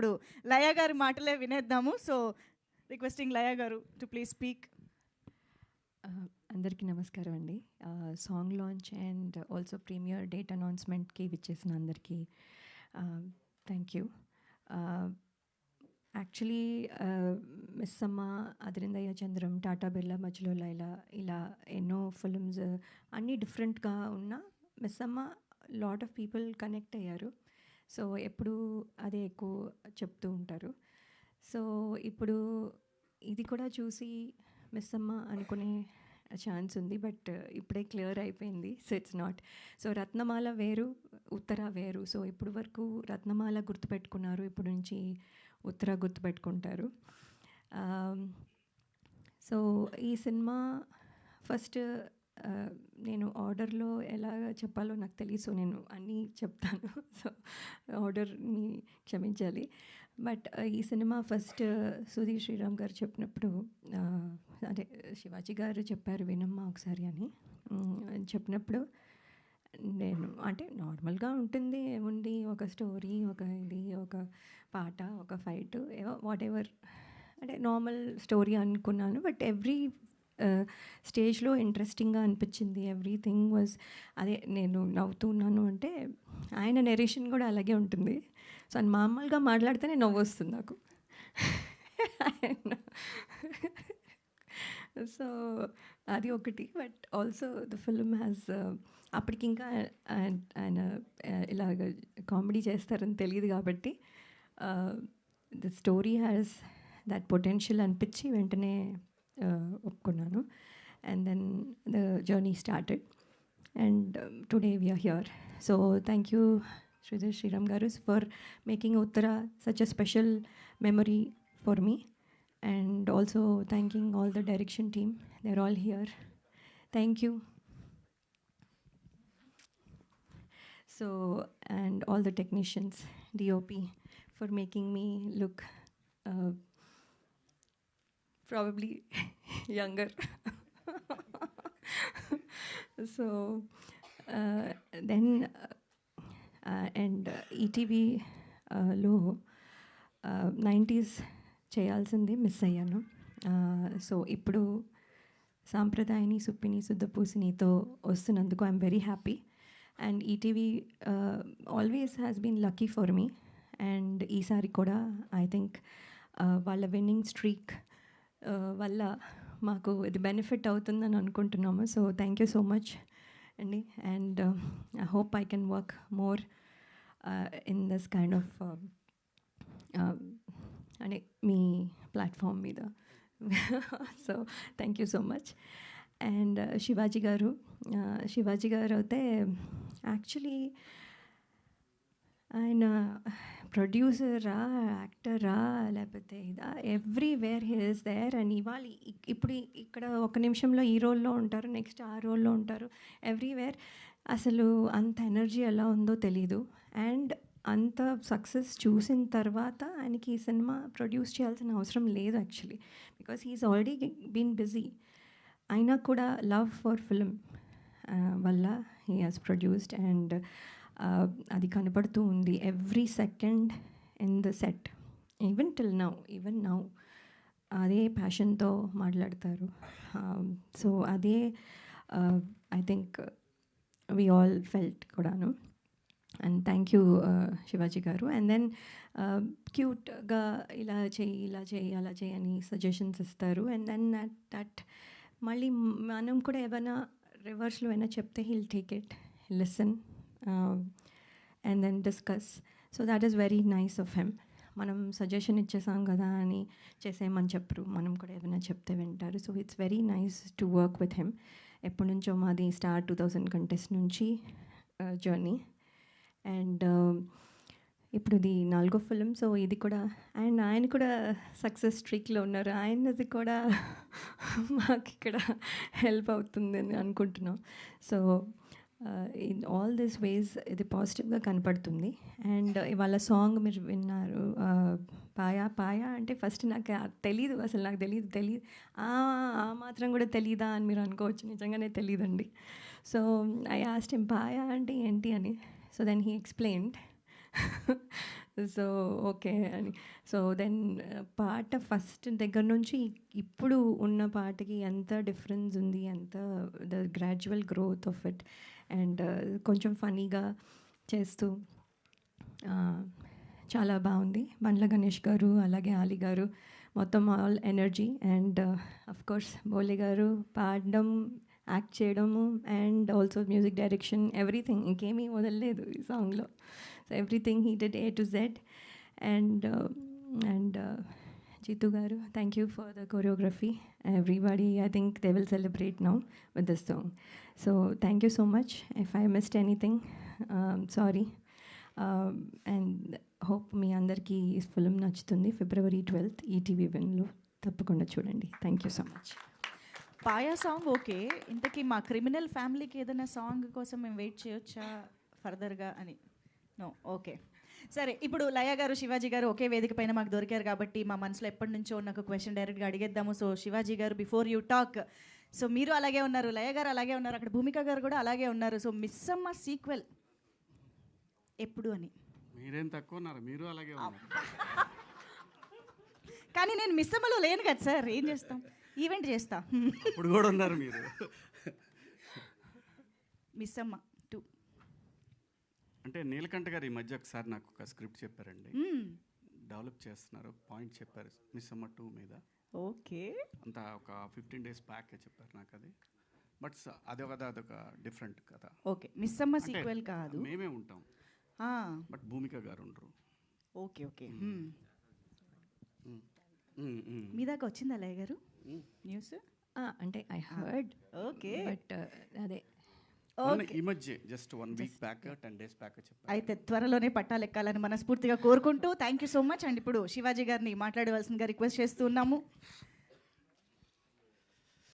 ఇప్పుడు లయ గారి మాటలే వినేద్దాము. సో రిక్వెస్టింగ్ లయ గారు టు ప్లీజ్ స్పీక్. అందరికీ నమస్కారం అండి. Song launch and also premiere date అనౌన్స్మెంట్కి విచ్చేసిన అందరికీ థ్యాంక్ యూ. యాక్చువల్లీ మిస్ అమ్మ, అదిరిందయ్య చంద్రం, టాటా బిర్లా, మధ్యలో లైలా, ఇలా ఎన్నో ఫిల్మ్స్ అన్నీ డిఫరెంట్గా ఉన్న మిస్ అమ్మ లాట్ ఆఫ్ పీపుల్ కనెక్ట్ అయ్యారు. సో ఎప్పుడు అదే ఎక్కువ చెప్తూ ఉంటారు. సో ఇప్పుడు ఇది కూడా చూసి మిస్ అమ్మ అనుకునే ఛాన్స్ ఉంది, బట్ ఇప్పుడే క్లియర్ అయిపోయింది. So it's not. సో రత్నమాల వేరు, ఉత్తర వేరు. సో ఇప్పుడు వరకు రత్నమాల గుర్తుపెట్టుకున్నారు, ఇప్పుడు నుంచి ఉత్తర గుర్తుపెట్టుకుంటారు. సో ఈ సినిమా ఫస్ట్ నేను ఆర్డర్లో ఎలా చెప్పాలో నాకు తెలియదు, నేను అన్నీ చెప్తాను. సో ఆర్డర్ని క్షమించాలి. బట్ ఈ సినిమా ఫస్ట్ సుధీర్ శ్రీరామ్ గారు చెప్పినప్పుడు, అదే శివాజీ గారు చెప్పారు వినమ్మా ఒకసారి అని చెప్పినప్పుడు, నేను అంటే నార్మల్గా ఉంటుంది, ఏముంది ఒక స్టోరీ, ఒక ఇది, ఒక పాట, ఒక ఫైట్, వాట్ ఎవర్, అంటే నార్మల్ స్టోరీ అనుకున్నాను. బట్ ఎవ్రీ స్టేజ్లో ఇంట్రెస్టింగ్గా అనిపించింది. ఎవ్రీథింగ్ వాజ్, అదే నేను నవ్వుతున్నాను అంటే ఆయన నెరేషన్ కూడా అలాగే ఉంటుంది. సో అని మామూలుగా మాట్లాడితేనే నవ్వు వస్తుంది నాకు. సో అది ఒకటి. But also the film has, అప్పటికి ఇంకా ఆయన ఇలాగ కామెడీ చేస్తారని తెలియదు కాబట్టి the story has that potential అనిపించి వెంటనే ఒప్పుకున్నాను. And then the journey started and today we are here. So thank you Sudheer Sriram గారు for making Uttara such a special memory for me, and also thanking all the direction team, they're all here. Thank you. So, and all the technicians, DOP, for making me look probably younger. So then and ETV లో 90s చేయాల్సింది miss అయ్యాను. So ఇప్పుడు సాంప్రదాయని, సుప్పిని, శుద్ధపూసినితో వస్తున్నందుకు I'm very happy. And ETV always has been lucky for me. And ఈసారి కూడా ఐ థింక్ వాళ్ళ విన్నింగ్ స్ట్రీక్ వల్ల మాకు ఇది బెనిఫిట్ అవుతుందని అనుకుంటున్నాము. So thank you so much అండి. And I hope I can work more in this kind of అంటే మీ ప్లాట్ఫామ్ మీద. So thank you so much. And Shivaji గారు అయితే యాక్చువల్లీ ఆయన ప్రొడ్యూసరా, యాక్టరా, లేకపోతే ఇదా, everywhere he is there. And ఇవాళ ఇప్పుడు ఇక్కడ ఒక నిమిషంలో ఈ రోల్లో ఉంటారు, నెక్స్ట్ ఆ రోల్లో ఉంటారు, ఎవ్రీవేర్. అసలు అంత ఎనర్జీ ఎలా ఉందో తెలీదు. అండ్ అంత సక్సెస్ చూసిన తర్వాత ఆయనకి ఈ సినిమా ప్రొడ్యూస్ చేయాల్సిన అవసరం లేదు actually, because he is already been busy. అయినా కూడా లవ్ ఫర్ ఫిల్మ్ వల్ల హీ హాజ్ ప్రొడ్యూస్డ్. అండ్ అది కనపడుతూ ఉంది every second in the set, even now అదే ప్యాషన్తో మాట్లాడతారు. సో అదే I think we all felt కూడాను. And thank you Shivaji garu. And then క్యూట్గా ఇలా చేయి అలా చేయి అని సజెషన్స్ ఇస్తారు. అండ్ దెన్ దట్ మళ్ళీ మనం కూడా ఏమైనా రివర్స్లో అయినా చెప్తే he'll take it, listen and then discuss. So that is very nice of him. మనం సజెషన్ ఇచ్చేసాం కదా అని చేసేయమని చెప్పరు, మనం కూడా ఏమైనా చెప్తే వింటారు. So it's very nice to work with him. ఎప్పటి నుంచో మాది స్టార్ 2000 కంటెస్ట్ నుంచి జర్నీ. అండ్ ఇప్పుడు ఇది 4వ ఫిలిం. సో ఇది కూడా, అండ్ ఆయన కూడా సక్సెస్ స్ట్రీక్లో ఉన్నారు. ఆయనది కూడా మాకు ఇక్కడ హెల్ప్ అవుతుంది అని అనుకుంటున్నాం. సో ఇన్ ఆల్ దిస్ వేస్ ఇది పాజిటివ్గా కనపడుతుంది. అండ్ ఇవాళ సాంగ్ మీరు విన్నారు, పాయా అంటే ఫస్ట్ నాకు తెలీదు, అసలు నాకు తెలియదు ఆ మాత్రం కూడా తెలీదా అని మీరు అనుకోవచ్చు. నిజంగానే తెలియదండి. సో ఐ ఆస్క్డ్ హిమ్ పాయా అంటే ఏంటి అని. So then he explained so okay అని. సో దెన్ పాట ఫస్ట్ దగ్గర నుంచి ఇప్పుడు ఉన్న పాటకి ఎంత డిఫరెన్స్ ఉంది, ఎంత the gradual growth of it. And కొంచెం ఫనీగా చేస్తూ చాలా బాగుంది. బండ్ల గణేష్ గారు, అలాగే ఆలి గారు, మొత్తం all energy. And of course Bole గారు పాడడం, యాక్ట్ చేయడము, and also music direction, everything. ఇంకేమీ వదలలేదు ఈ సాంగ్లో. So everything he did A to Z. And Jeetu గారు, thank you for the choreography. Everybody, I think they will celebrate now with this song. So thank you so much. If I missed anything, sorry. And hope మీ అందరికీ ఈ film నచ్చుతుంది. February 12th ETV విన్లో తప్పకుండా చూడండి. Thank you so much. Paya song okay, ఇంతకీ మా criminal ఫ్యామిలీకి ఏదైనా సాంగ్ కోసం మేము వెయిట్ చేయొచ్చా ఫర్దర్గా అని? No, okay. సరే, ఇప్పుడు లయ గారు, శివాజీ గారు ఒకే వేదిక పైన మాకు దొరికారు కాబట్టి మా మనసులో ఎప్పటి నుంచో ఉన్న ఒక క్వశ్చన్ డైరెక్ట్గా అడిగేద్దాము. సో శివాజీ గారు, బిఫోర్ యూ టాక్, సో మీరు అలాగే ఉన్నారు, లయ గారు అలాగే ఉన్నారు, అక్కడ భూమిక గారు కూడా అలాగే ఉన్నారు. సో మిస్సమ్మ సీక్వెల్ ఎప్పుడు అని? మీరేం తక్కువ ఉన్నారు, మీరు అలాగే ఉన్నారు. కానీ నేను మిస్సమ్మలో లేను కదా సార్, ఏం చేస్తాం, ఈవెంట్ చేస్తా. ఇప్పుడు కూడా ఉన్నారు మీరు. మిస్సమ్మ 2 అంటే నీలకంఠ గారు ఈ మధ్య ఒకసారి నాకు ఒక స్క్రిప్ట్ చెప్పారండి, డెవలప్ చేస్తున్నారు, పాయింట్ చెప్పారు మిస్ అమ్మ 2 మీద. ఓకే, అంతా ఒక 15 days బ్యాక్ చెప్పారు నాకు అది. బట్ అదొక డిఫరెంట్ కథ. ఓకే, మిస్సమ్మ సీక్వెల్ కాదు, మేమే ఉంటాం, బట్ భూమిక గారు ఉండరు. Okay okay. మీ దాకా వచ్చిందా లయ గారు న్యూస్? అంటే ఐ హర్డ్. ఓకే, బట్ అదే ఈ మధ్య just 1 week back, 10 days back చెప్పారు. అయితే త్వరలోనే పట్టాలెక్కాలని మనస్ఫూర్తిగా కోరుకుంటూ thank you so much. And ఇప్పుడు శివాజీ గారిని మాట్లాడవలసిందిగా రిక్వెస్ట్ చేస్తూ ఉన్నాము.